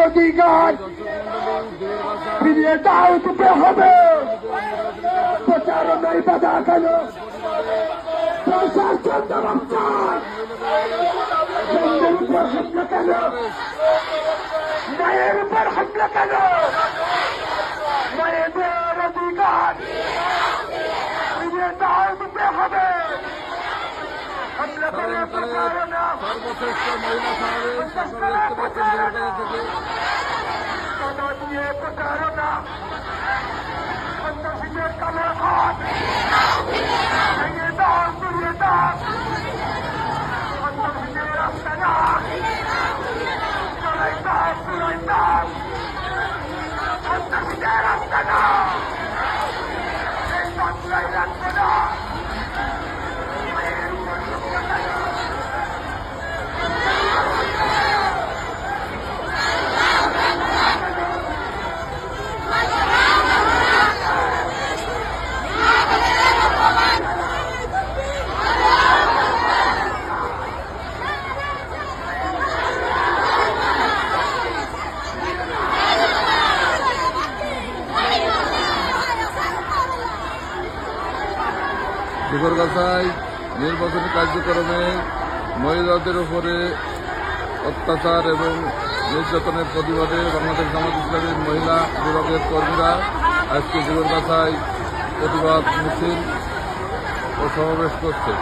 অধিকার ফিরিয়ে দাও দিতে হবে। প্রচারণায় বাধা কেন? প্রশাসন জবাব চায়। বন্ধুর উপর হামলা কেন? মায়ের উপর হামলা কেন? মায়েদের অধিকার ফিরিয়ে দাও দিতে হবে। হামলা করে প্রচারণা সর্বশ্রেষ্ঠ মহিলা সমাবেশ আপনারা দেখতে পাচ্ছেন জোরগাছা থেকে। দিয়ে প্রচারণা সন্ত্রাসীদের কালো হাত ভেঙে দাও, ফিরিয়ে দাও। সন্ত্রাসীদের রাস্তা না চড়াই দাও, চড়াই দাও। সন্ত্রাসীদের রাস্তা না, এই সন্ত্রাসী রাস্তা না। জোরগাছায় নির্বাচনী কার্যক্রমে মহিলাদের উপরে অত্যাচার এবং নির্যাতনের প্রতিবাদে বাংলাদেশ জামাত ইসলামীর মহিলা বিভাগের কর্মীরা আজকে জোরগাছায় প্রতিবাদ মিছিল ও সমাবেশ করছে।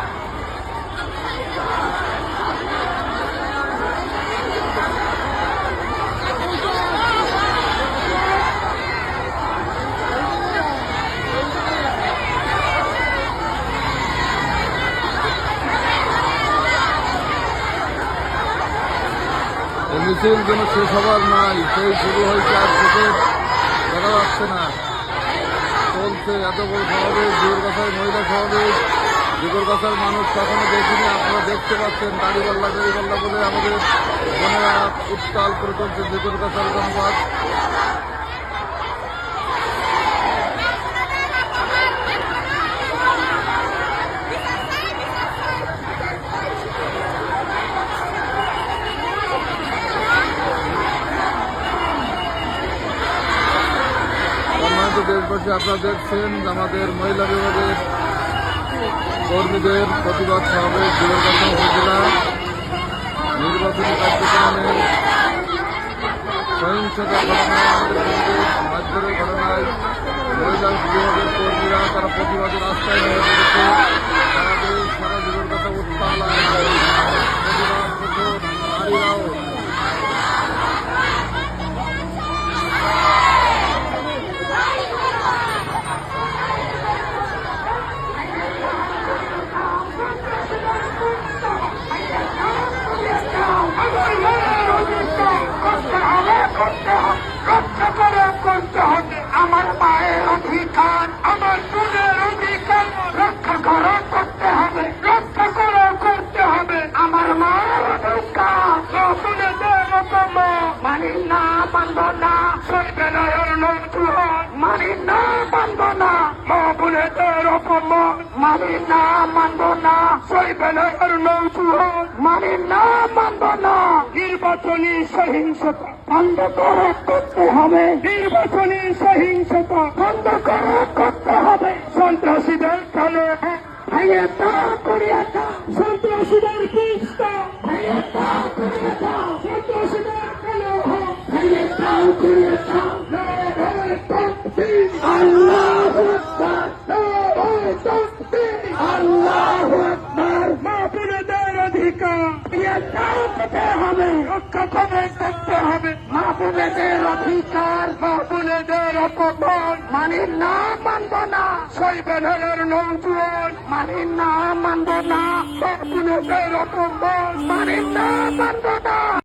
মিছিল যেন শেষ হবার নাই, সেই শুরু হয়েছে আর থেকে দেখা যাচ্ছে না, চলছে এত বড় সমাবেশ। জোরগাছার মহিলা সমাবেশ, জোরগাছার মানুষ কখনো দেখিনি, আপনারা দেখতে পাচ্ছেন। দাড়িপাল্লা দাড়িপাল্লা বলে আমাদের বোনেরা উত্তাল করে চলছে জোরগাছার জনপদ। দেশবাসী, আপনারা দেখছেন আমাদের মহিলা বিভাগের কর্মীদের প্রতিবাদ সমাবেশ জোরগাছা উপজেলা নির্বাচনী কার্যক্রমে সহিংসতার ঘটনায় আমাদের কর্মীদের মারধরের ঘটনায় মহিলা বিভাগের কর্মীরা তারা প্রতিবাদের রাস্তায় নেমে পড়েছে। সারা দেশ সারা জোরগাছা উত্তাল প্রতিবাদ প্রচুর নারীরাও রক্ষা করে করতে হবে। আমার মায়ের অধিকার, আমার বোনের অধিকার রক্ষা করে করতে হবে, রক্ষা করে করতে হবে। আমার মায়ের অধিকার বোনেদের রকম মানি না, মানব না। সত্যের নতুন মানি না, মানব না। মা বোনেদের অপমান মানি না, মানব না। সৈবেলের নতুন মানি না, মানব না। নির্বাচনী সহিংসতা বন্ধ করে করতে হবে। নির্বাচনী সহিংসতা বন্ধ করে করতে হবে। সন্ত্রাসীদের কালো ভেঙে দাও, করিয়ে দাও। সন্ত্রাসীদের পিস্তা ভেঙে দাও, করিয়ে দাও। সন্ত্রাসীদের কালো ভেঙে দাও, করিয়ে দাও। আল্লাহু আকবার, আল্লাহু আকবার। মা বোনেদের অধিকার ফিরিয়ে দাও দিতে হবে, রক্ষা করে করতে হবে। মা বোনেদের অধিকার, মা বোনেদের অপমান মানি না, মানব না। সৈবেলের নৌজুয়ান মানি না, মানব না। মা বোনেদের অপমান মানি না, মানব না।